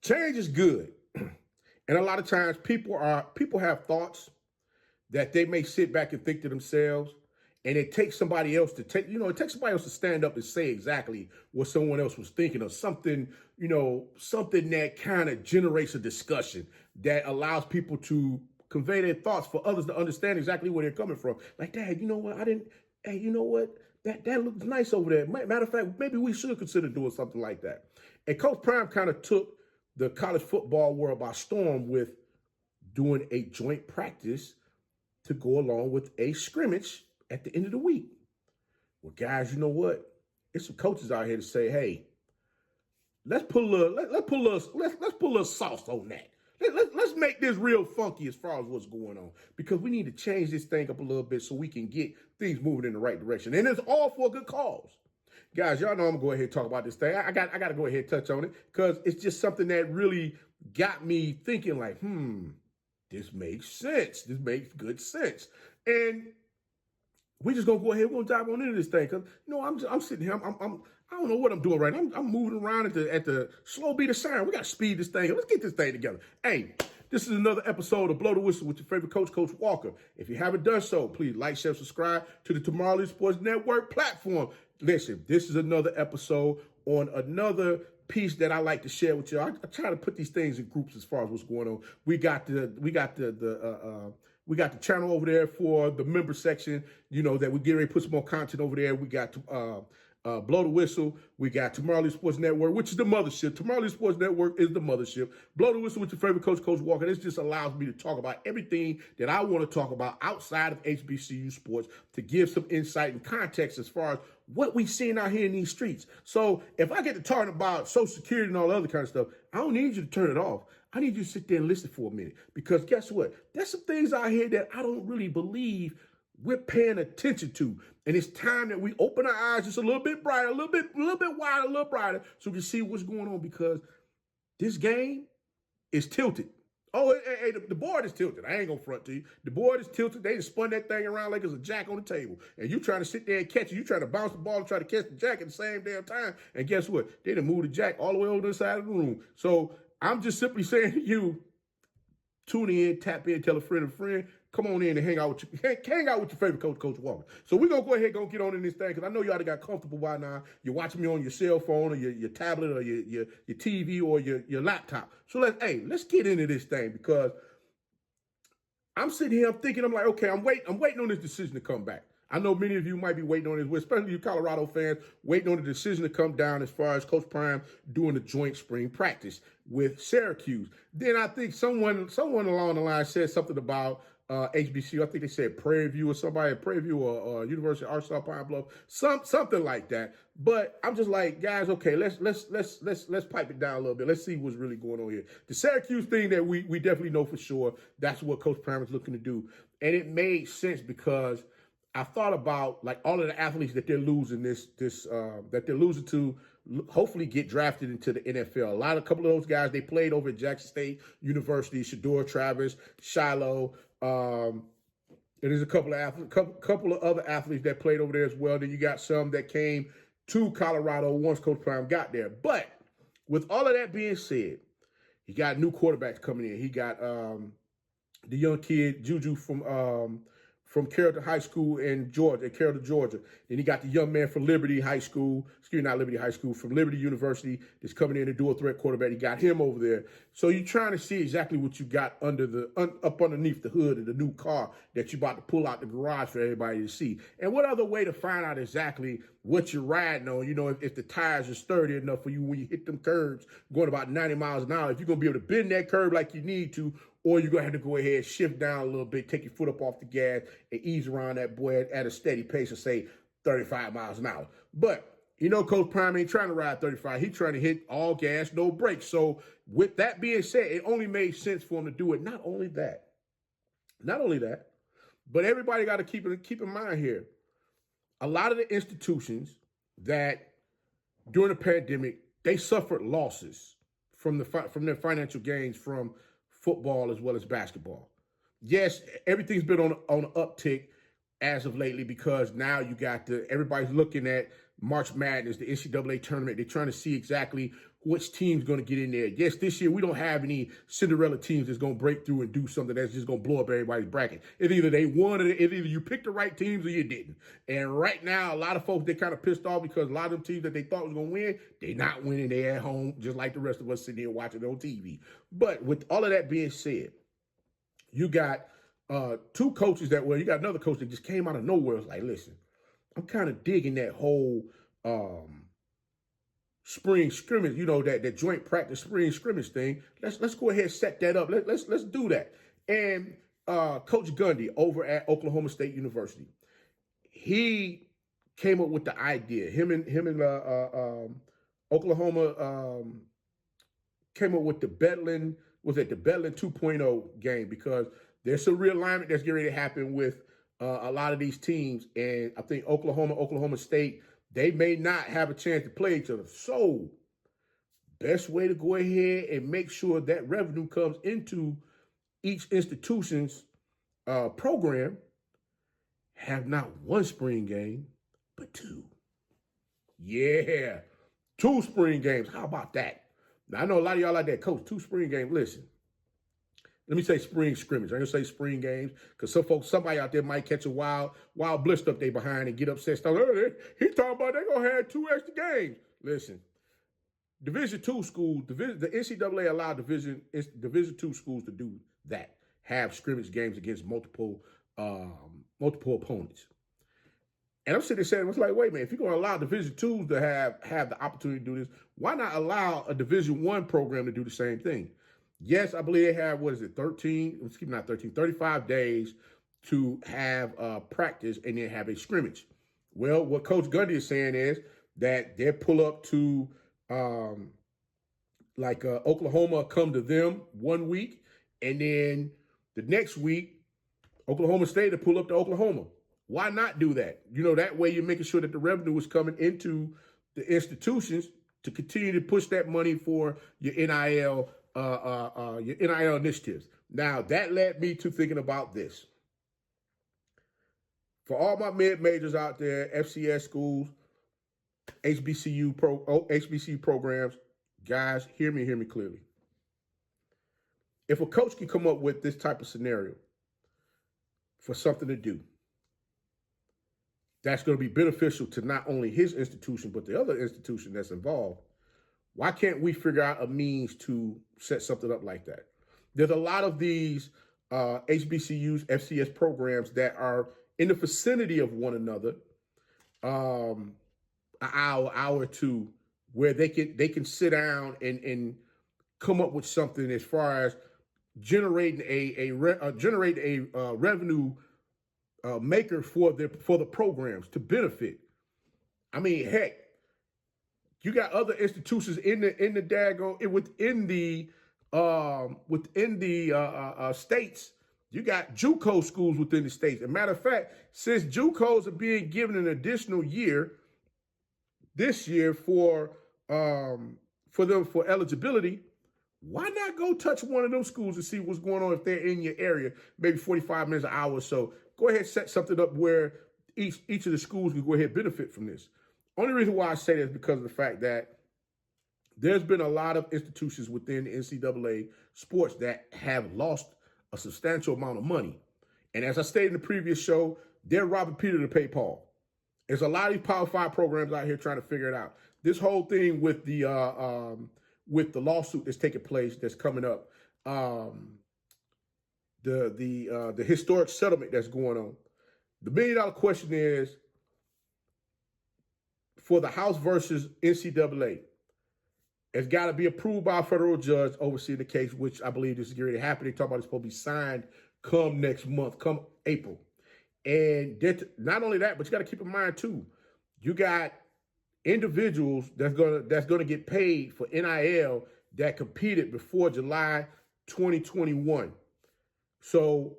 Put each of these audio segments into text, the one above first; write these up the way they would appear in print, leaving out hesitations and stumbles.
Change is good. And a lot of times people have thoughts that they may sit back and think to themselves, and it takes somebody else to stand up and say exactly what someone else was thinking, or something, something that kind of generates a discussion that allows people to convey their thoughts for others to understand exactly where they're coming from. Like, Dad, you know what? Hey, you know what? That looks nice over there. Matter of fact, maybe we should consider doing something like that. And Coach Prime kind of took the college football world by storm with doing a joint practice to go along with a scrimmage at the end of the week. Well, guys, you know what? There's some coaches out here to say, hey, let's put a little sauce on that. Let's make this real funky as far as what's going on, because we need to change this thing up a little bit so we can get things moving in the right direction. And it's all for a good cause. Guys, y'all know I'm going to go ahead and talk about this thing. I got to go ahead and touch on it because it's just something that really got me thinking like, this makes sense. This makes good sense. And we're just going to go ahead. We're going to dive on into this thing because, I'm sitting here. I don't know what I'm doing right now. I'm moving around at the slow beat of siren. We got to speed this thing. Let's get this thing together. Hey, this is another episode of Blow the Whistle with your favorite coach, Coach Walker. If you haven't done so, please like, share, subscribe to the Tomorrow Sports Network platform. Listen, this is another episode on another piece that I like to share with you. I try to put these things in groups as far as what's going on. We got the channel over there for the member section, that we get ready to put some more content over there. We got Blow the Whistle. We got Tomorrow Sports Network, which is the mothership. Tomorrow Sports Network is the mothership. Blow the Whistle with your favorite coach, Coach Walker. This just allows me to talk about everything that I want to talk about outside of HBCU sports, to give some insight and context as far as what we seeing out here in these streets. So if I get to talking about Social Security and all the other kind of stuff, I don't need you to turn it off. I need you to sit there and listen for a minute, because guess what? There's some things out here that I don't really believe we're paying attention to. And it's time that we open our eyes just a little bit brighter, a little bit wider, a little brighter, so we can see what's going on, because this game is tilted. Oh, hey, the board is tilted. I ain't gonna front to you. The board is tilted. They just spun that thing around like it's a jack on the table. And you trying to sit there and catch it. You trying to bounce the ball and try to catch the jack at the same damn time. And guess what? They done moved the jack all the way over to the side of the room. So I'm just simply saying to you, tune in, tap in, tell a friend. Come on in and hang out with your favorite coach, Coach Walker. So we're going to go ahead and get on in this thing, because I know y'all got comfortable by now. You're watching me on your cell phone or your tablet or your TV or your laptop. So let's get into this thing, because I'm sitting here, I'm like, okay, I'm waiting on this decision to come back. I know many of you might be waiting on this, especially you Colorado fans, waiting on the decision to come down as far as Coach Prime doing the joint spring practice with Syracuse. Then I think someone along the line said something about HBCU. I think they said Prairie View or somebody, Prairie View or University of Arkansas Pine Bluff, something like that. But I'm just like, guys, okay, let's pipe it down a little bit. Let's see what's really going on here. The Syracuse thing that we definitely know for sure, that's what Coach Prime is looking to do. And it made sense, because I thought about like all of the athletes that they're losing that they're losing to hopefully get drafted into the NFL. A couple of those guys, they played over at Jackson State University, Shador Travis, Shiloh. There's a couple of other athletes that played over there as well. Then you got some that came to Colorado once Coach Prime got there. But with all of that being said, he got new quarterbacks coming in. He got the young kid Juju from Carrollton High School in Georgia, Georgia. Then he got the young man from Liberty High School, from Liberty University that's coming in, a dual threat quarterback. He got him over there. So you're trying to see exactly what you got up underneath the hood of the new car that you're about to pull out the garage for everybody to see. And what other way to find out exactly what you're riding on, if the tires are sturdy enough for you when you hit them curbs going about 90 miles an hour, if you're going to be able to bend that curb like you need to, or you're going to have to go ahead, shift down a little bit, take your foot up off the gas, and ease around that boy at a steady pace of, say, 35 miles an hour. But, Coach Prime ain't trying to ride 35. He's trying to hit all gas, no brakes. So with that being said, it only made sense for him to do it. Not only that, but everybody got to keep in mind here, a lot of the institutions that during the pandemic, they suffered losses from their financial gains from football as well as basketball. Yes, everything's been on an uptick. as of lately, because now you got everybody's looking at March Madness, the NCAA tournament. They're trying to see exactly which team's going to get in there. Yes, this year we don't have any Cinderella teams that's going to break through and do something that's just going to blow up everybody's bracket. It's either they won, or either you picked the right teams or you didn't. And right now, a lot of folks, they're kind of pissed off because a lot of them teams that they thought was going to win, they're not winning. They're at home, just like the rest of us sitting here watching on TV. But with all of that being said, you got two coaches you got another coach that just came out of nowhere. It's like, listen, I'm kind of digging that whole spring scrimmage, that joint practice spring scrimmage thing. Let's go ahead and set that up. Let's do that. And Coach Gundy over at Oklahoma State University, he came up with the idea. Him and Oklahoma came up with the Bedlam 2.0 game, because there's some realignment that's getting ready to happen with a lot of these teams. And I think Oklahoma State, they may not have a chance to play each other. So best way to go ahead and make sure that revenue comes into each institution's program, have not one spring game, but two. Yeah, 2 spring games. How about that? Now, I know a lot of y'all like that, Coach, 2 spring games. Listen, let me say spring scrimmage. I'm going to say spring games, because somebody out there might catch a wild blister up there behind and get upset. He's talking about they're going to have 2 extra games. Listen, Division II schools, the NCAA allowed Division II schools to do that, have scrimmage games against multiple opponents. And I'm sitting there saying, it's like, wait a minute, if you're going to allow Division IIs to have the opportunity to do this, why not allow a Division I program to do the same thing? Yes, I believe they have, 35 days to have practice and then have a scrimmage. Well, what Coach Gundy is saying is that they pull up to, Oklahoma come to them 1 week, and then the next week, Oklahoma State to pull up to Oklahoma. Why not do that? That way you're making sure that the revenue is coming into the institutions to continue to push that money for your NIL initiatives. Now, that led me to thinking about this. For all my mid-majors out there, FCS schools, HBCU programs, guys, hear me clearly. If a coach can come up with this type of scenario for something to do, that's going to be beneficial to not only his institution, but the other institution that's involved. Why can't we figure out a means to set something up like that? There's a lot of these HBCUs, FCS programs that are in the vicinity of one another, an hour or two, where they can sit down and come up with something as far as generating a revenue maker for the programs to benefit. I mean, heck, you got other institutions within the states. You got JUCO schools within the states. As a matter of fact, since JUCOs are being given an additional year this year for eligibility, why not go touch one of those schools and see what's going on if they're in your area, maybe 45 minutes, an hour or so. Go ahead and set something up where each of the schools can go ahead and benefit from this. Only reason why I say that is because of the fact that there's been a lot of institutions within the NCAA sports that have lost a substantial amount of money. And as I stated in the previous show, they're robbing Peter to pay Paul. There's a lot of these Power 5 programs out here trying to figure it out. This whole thing with the lawsuit that's taking place, that's coming up, the historic settlement that's going on. The $1 million question is, for the House versus NCAA, it's got to be approved by a federal judge overseeing the case, which I believe this is going to happen. They talk about it's supposed to be signed come next month, come April. And not only that, but you got to keep in mind too, you got individuals that's gonna get paid for NIL that competed before July 2021. So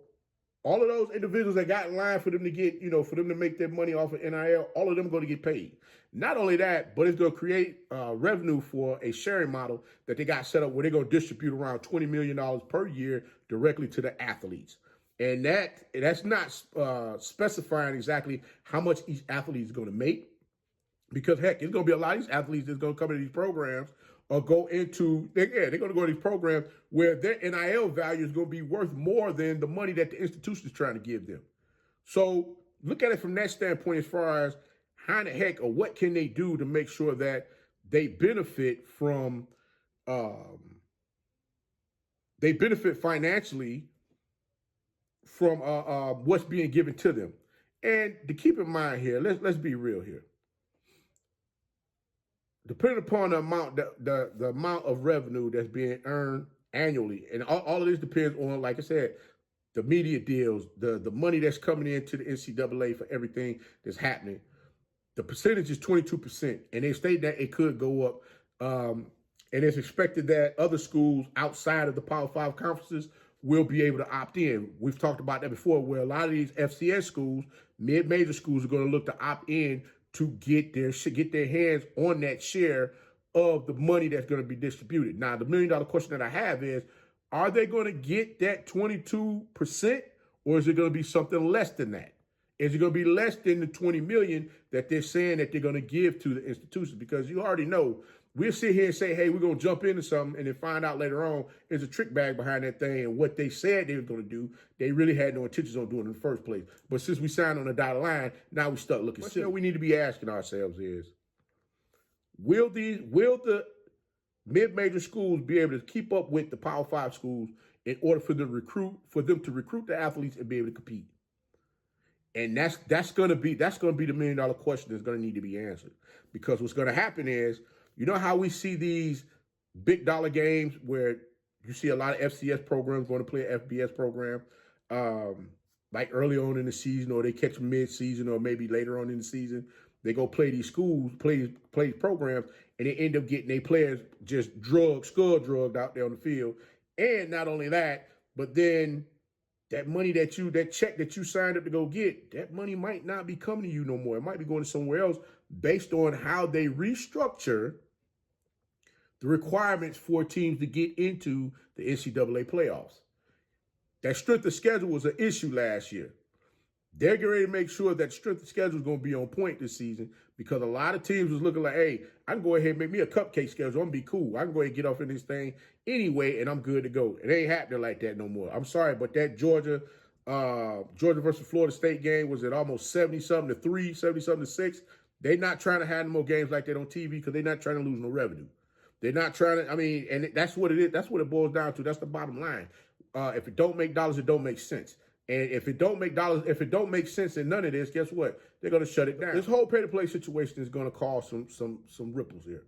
all of those individuals that got in line for them to get, for them to make their money off of NIL, all of them are going to get paid. Not only that, but it's going to create revenue for a sharing model that they got set up where they're going to distribute around $20 million per year directly to the athletes. And that's not specifying exactly how much each athlete is going to make. Because heck, it's going to be a lot of these athletes that's going to come into these programs or go into, they're going to go to these programs where their NIL value is going to be worth more than the money that the institution is trying to give them. So look at it from that standpoint as far as how the heck or what can they do to make sure that they benefit from, they benefit financially from what's being given to them. And to keep in mind here, let's be real here. Depending upon the amount, the amount of revenue that's being earned annually, and all of this depends on, like I said, the media deals, the money that's coming into the NCAA for everything that's happening. The percentage is 22%, and they state that it could go up. And it's expected that other schools outside of the Power 5 conferences will be able to opt in. We've talked about that before, where a lot of these FCS schools, mid-major schools, are going to look to opt in to get their hands on that share of the money that's going to be distributed. Now, the $1 million question that I have is, are they going to get that 22%, or is it going to be something less than that? Is it going to be less than the $20 million that they're saying that they're going to give to the institutions? Because you already know, we'll sit here and say, hey, we're going to jump into something, and then find out later on there's a trick bag behind that thing, and what they said they were going to do, they really had no intentions on doing it in the first place. But since we signed on the dotted line, now we start looking silly. What we need to be asking ourselves is, will the mid-major schools be able to keep up with the Power 5 schools in order for them to recruit the athletes and be able to compete? And that's going to be the $1 million question that's going to need to be answered. Because what's going to happen is, you know how we see these big dollar games where you see a lot of FCS programs going to play an FBS program, like early on in the season, or they catch them mid-season, or maybe later on in the season. They go play these schools, play these programs, and they end up getting their players just skull drugged out there on the field. And not only that, but then that money that check that you signed up to go get, that money might not be coming to you no more. It might be going to somewhere else based on how they restructure the requirements for teams to get into the NCAA playoffs. That strength of schedule was an issue last year. They're getting ready to make sure that strength of schedule is going to be on point this season, because a lot of teams was looking like, hey, I can go ahead and make me a cupcake schedule. I'm going to be cool. I can go ahead and get off in this thing anyway, and I'm good to go. It ain't happening like that no more. I'm sorry, but that Georgia versus Florida State game was at almost 70-something to 3, 70-something to 6. They're not trying to have no more games like that on TV because they're not trying to lose no revenue. They're not trying to, and that's what it is. That's what it boils down to. That's the bottom line. If it don't make dollars, it don't make sense. And if it don't make dollars, if it don't make sense in none of this, guess what? They're going to shut it down. This whole pay-to-play situation is going to cause some ripples here.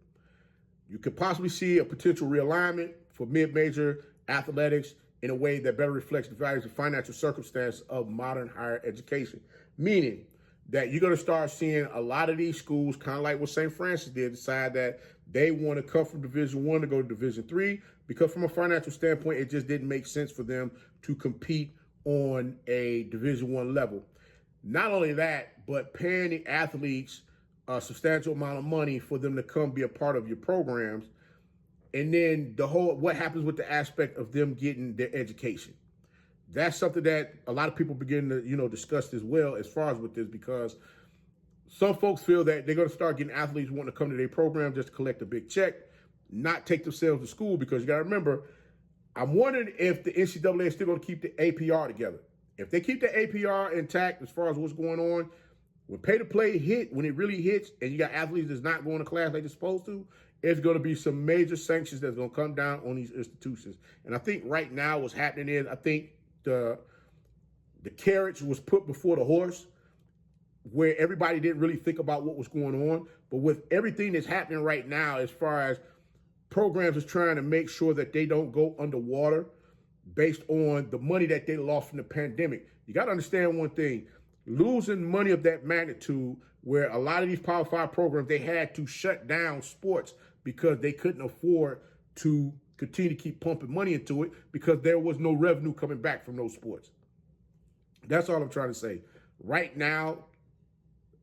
You could possibly see a potential realignment for mid-major athletics in a way that better reflects the values and financial circumstances of modern higher education. Meaning that you're going to start seeing a lot of these schools, kind of like what St. Francis did, decide that they want to come from Division I to go to Division III, because from a financial standpoint, it just didn't make sense for them to compete on a Division I level. Not only that, but paying the athletes a substantial amount of money for them to come be a part of your programs. And then what happens with the aspect of them getting their education. That's something that a lot of people begin to, discuss as well as far as with this, because some folks feel that they're going to start getting athletes wanting to come to their program just to collect a big check, not take themselves to school, because you got to remember, I'm wondering if the NCAA is still going to keep the APR together. If they keep the APR intact as far as what's going on, when pay-to-play when it really hits, and you got athletes that's not going to class like they're supposed to, it's going to be some major sanctions that's going to come down on these institutions. And I think right now what's happening is, I think the carriage was put before the horse, where everybody didn't really think about what was going on. But with everything that's happening right now, as far as programs is trying to make sure that they don't go underwater based on the money that they lost from the pandemic. You got to understand one thing. Losing money of that magnitude, where a lot of these Power 5 programs, they had to shut down sports because they couldn't afford to continue to keep pumping money into it, because there was no revenue coming back from those sports. That's all I'm trying to say. Right now,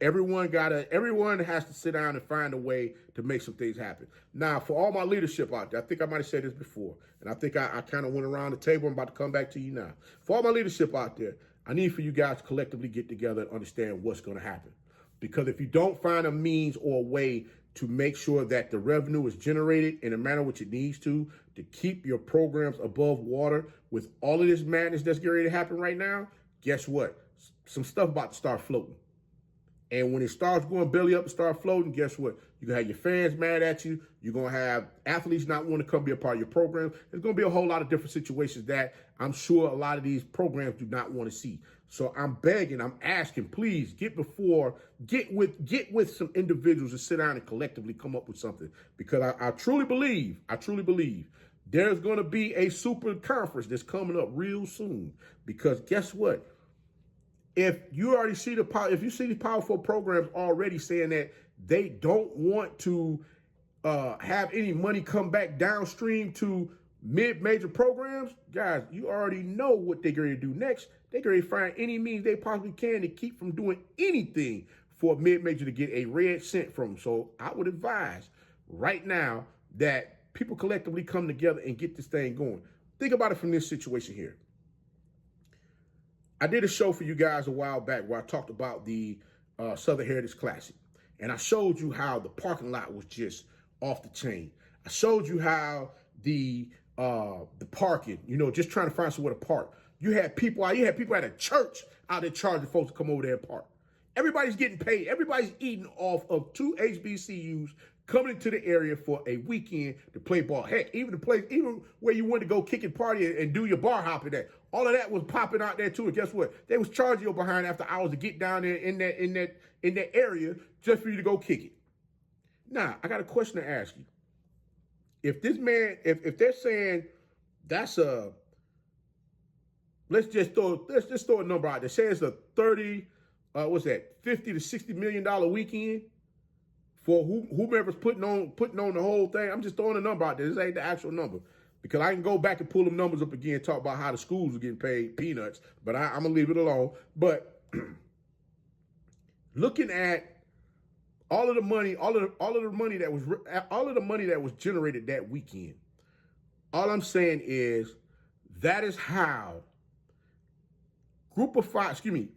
Everyone has to sit down and find a way to make some things happen. Now, for all my leadership out there, I think I might have said this before, and I think I kind of went around the table. I'm about to come back to you now. For all my leadership out there, I need for you guys to collectively get together and understand what's going to happen. Because if you don't find a means or a way to make sure that the revenue is generated in a manner which it needs to keep your programs above water with all of this madness that's getting ready to happen right now, guess what? Some stuff about to start floating. And when it starts going belly up and start floating, guess what? You're going to have your fans mad at you. You're going to have athletes not want to come be a part of your program. There's going to be a whole lot of different situations that I'm sure a lot of these programs do not want to see. So I'm begging, I'm asking, please get with some individuals and sit down and collectively come up with something. Because I truly believe there's going to be a super conference that's coming up real soon. Because guess what? If you see the powerful programs already saying that they don't want to have any money come back downstream to mid-major programs, guys, you already know what they're going to do next. They're going to find any means they possibly can to keep from doing anything for a mid-major to get a red cent from them. So I would advise right now that people collectively come together and get this thing going. Think about it from this situation here. I did a show for you guys a while back where I talked about the Southern Heritage Classic. And I showed you how the parking lot was just off the chain. I showed you how the parking, just trying to find somewhere to park. You had people at a church out there charging folks to come over there and park. Everybody's getting paid. Everybody's eating off of 2 HBCUs coming into the area for a weekend to play ball. Heck, even where you went to go kick and party and do your bar hopping at. All of that was popping out there too. And guess what? They was charging you behind after hours to get down there in that area just for you to go kick it. Now, I got a question to ask you. If they're saying that's let's just throw a number out there. Say it's a 50 to $60 million weekend for whomever's putting on the whole thing. I'm just throwing a number out there. This ain't the actual number. Because I can go back and pull them numbers up again and talk about how the schools are getting paid peanuts, but I'm gonna leave it alone. But looking at all of the money that was generated that weekend, all I'm saying is that is how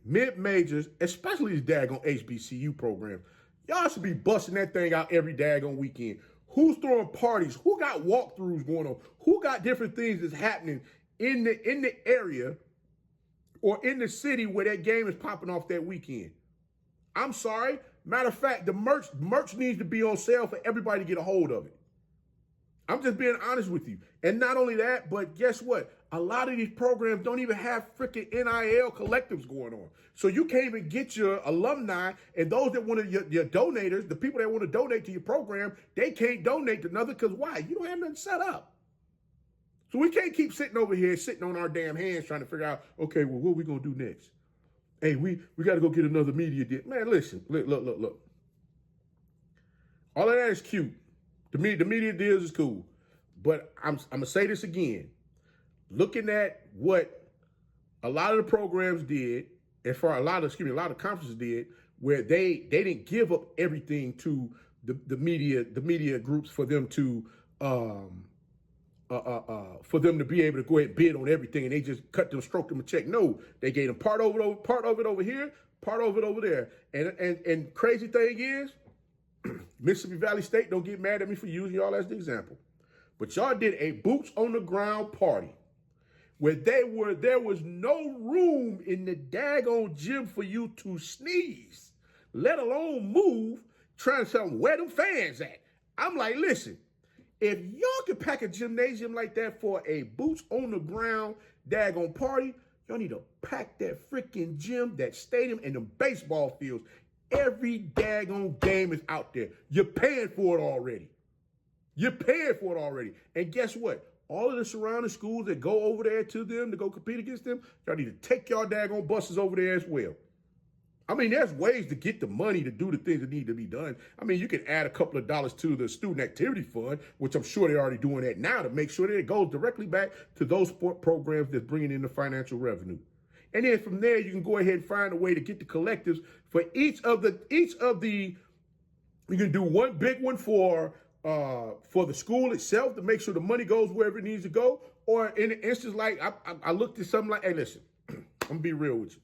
mid-majors, especially these daggone HBCU programs, y'all should be busting that thing out every daggone weekend. Who's throwing parties? Who got walkthroughs going on? Who got different things that's happening in the area or in the city where that game is popping off that weekend? I'm sorry. Matter of fact, the merch needs to be on sale for everybody to get a hold of it. I'm just being honest with you. And not only that, but guess what? A lot of these programs don't even have freaking NIL collectives going on. So you can't even get your alumni and those that want to, your donators, the people that want to donate to your program, they can't donate to another because why? You don't have nothing set up. So we can't keep sitting over here, sitting on our damn hands trying to figure out, okay, well, what are we going to do next? Hey, we got to go get another media deal. Man, listen, look. All of that is cute. The media deals is cool. But I'm going to say this again. Looking at what a lot of the programs did, and for a lot of conferences did, where they didn't give up everything to the media groups for them to be able to go ahead and bid on everything, and they just stroked them a check. No, they gave them part of it over here, part of it over there. And crazy thing is, Mississippi Valley State, don't get mad at me for using y'all as the example, but y'all did a boots on the ground party where there was no room in the daggone gym for you to sneeze, let alone move, trying to tell them where them fans at. I'm like, listen, if y'all can pack a gymnasium like that for a boots on the ground daggone party, y'all need to pack that freaking gym, that stadium, and them baseball fields. Every daggone game is out there. You're paying for it already. And guess what? All of the surrounding schools that go over there to them to go compete against them, y'all need to take y'all daggone buses over there as well. I mean, there's ways to get the money to do the things that need to be done. I mean, you can add a couple of dollars to the student activity fund, which I'm sure they're already doing that now to make sure that it goes directly back to those sport programs that's bringing in the financial revenue. And then from there, you can go ahead and find a way to get the collectives for each of the. You can do one big one for the school itself to make sure the money goes wherever it needs to go. Or in an instance like I looked at something like, hey, listen, I'm gonna be real with you.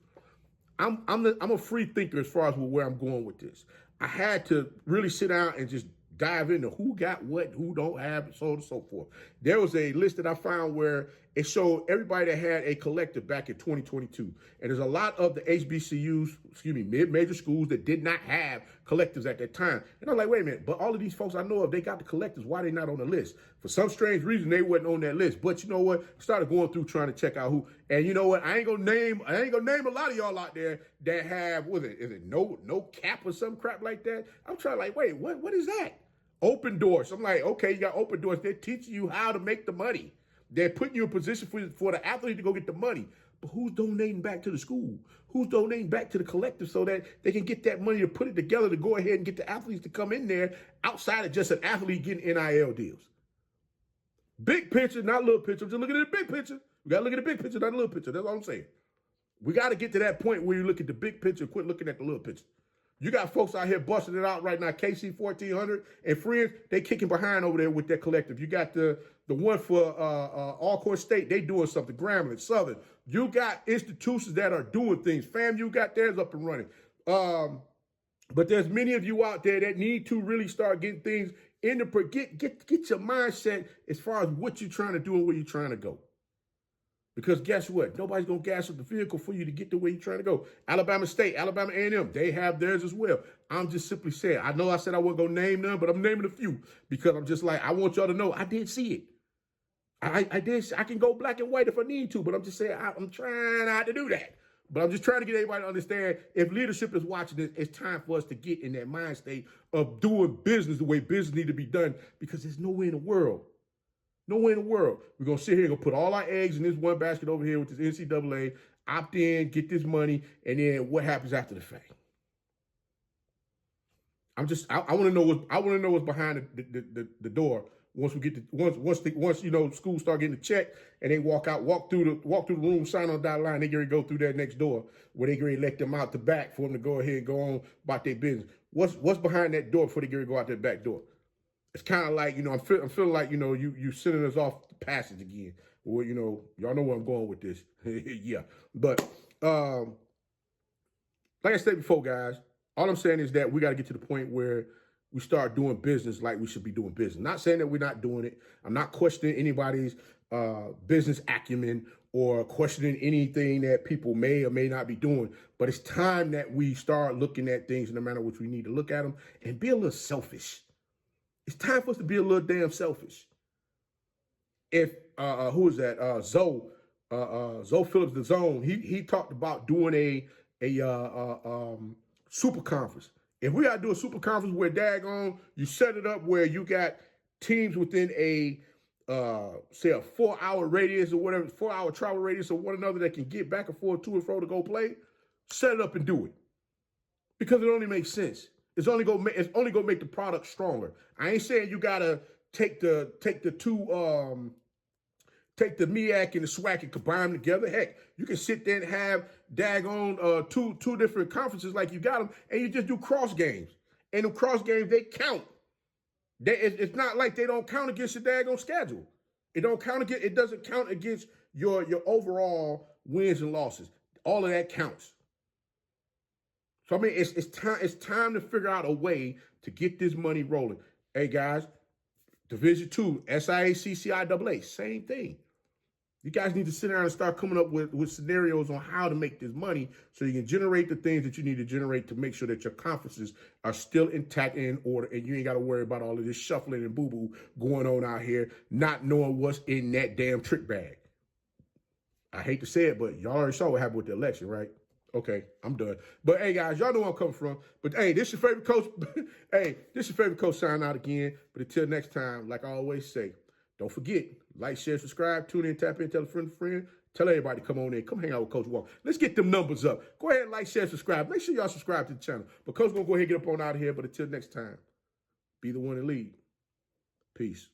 I'm a free thinker as far as where I'm going with this. I had to really sit down and just dive into who got what, who don't have, so on and so forth. There was a list that I found where it showed everybody that had a collective back in 2022. And there's a lot of the HBCUs, mid-major schools that did not have collectives at that time. And I'm like, wait a minute, but all of these folks I know of, they got the collectives. Why are they not on the list? For some strange reason, they wasn't on that list. But you know what? Started going through trying to check out who. And you know what? I ain't gonna name a lot of y'all out there that have, is it no cap or some crap like that? I'm trying like, wait, what is that? Open doors. I'm like, okay, you got open doors. They're teaching you how to make the money. They're putting you in position for the athlete to go get the money. But who's donating back to the school? Who's donating back to the collective so that they can get that money to put it together to go ahead and get the athletes to come in there outside of just an athlete getting NIL deals? Big picture, not little picture. I'm just looking at the big picture. We got to look at the big picture, not the little picture. That's all I'm saying. We got to get to that point where you look at the big picture, quit looking at the little picture. You got folks out here busting it out right now. KC 1400 and friends, they kicking behind over there with their collective. You got the one for Alcorn State, they doing something. Grambling, Southern. You got institutions that are doing things. FAMU got theirs up and running. But there's many of you out there that need to really start getting things in the get your mindset as far as what you're trying to do and where you're trying to go. Because guess what? Nobody's going to gas up the vehicle for you to get to where you're trying to go. Alabama State, Alabama A&M, they have theirs as well. I'm just simply saying, I know I said I wasn't going to name them, but I'm naming a few because I'm just like, I want y'all to know I did see it. I did. I can go black and white if I need to, but I'm just saying I'm trying not to do that. But I'm just trying to get everybody to understand if leadership is watching this, it's time for us to get in that mind state of doing business the way business need to be done because there's nowhere in the world. Nowhere in the world. We're going to sit here and go put all our eggs in this one basket over here with this NCAA, opt in, get this money, and then what happens after the fact? I want to know what's behind the door once we get to once schools start getting the check and they walk through the room, sign on that line, they get ready to go through that next door where they get ready to let them out the back for them to go ahead and go on about their business. What's behind that door before they get ready to go out that back door? It's kind of like, I'm feeling like, you sending us off the passage again. Well, y'all know where I'm going with this. Yeah. But like I said before, guys, all I'm saying is that we got to get to the point where we start doing business like we should be doing business. Not saying that we're not doing it. I'm not questioning anybody's business acumen or questioning anything that people may or may not be doing. But it's time that we start looking at things in the manner in which we need to look at them and be a little selfish. It's time for us to be a little damn selfish. If who is that? Zoe Phillips, the Zone. He talked about doing a super conference. If we gotta do a super conference where daggone, you set it up where you got teams within a say a 4-hour radius or whatever, 4-hour travel radius of one another that can get back and forth to and fro to go play, set it up and do it. Because it only makes sense. It's only gonna make the product stronger. I ain't saying you gotta take the MEAC and the SWAC and combine them together. Heck, you can sit there and have daggone two different conferences like you got them, and you just do cross games. And the cross games, they count. It's not like they don't count against your daggone schedule. It doesn't count against your overall wins and losses. All of that counts. So I mean, it's time to figure out a way to get this money rolling. Hey guys, Division II, SIA-CCIAA, same thing. You guys need to sit down and start coming up with scenarios on how to make this money so you can generate the things that you need to generate to make sure that your conferences are still intact and in order, and you ain't got to worry about all of this shuffling and boo-boo going on out here, not knowing what's in that damn trick bag. I hate to say it, but y'all already saw what happened with the election, right? Okay, I'm done. But hey, guys, y'all know where I'm coming from. But hey, this your favorite coach. Hey, this your favorite coach signing out again. But until next time, like I always say, don't forget, like, share, subscribe, tune in, tap in, tell a friend. Tell everybody to come on in. Come hang out with Coach Walker. Let's get them numbers up. Go ahead and like, share, subscribe. Make sure y'all subscribe to the channel. But Coach going to go ahead and get up on out of here. But until next time, be the one to lead. Peace.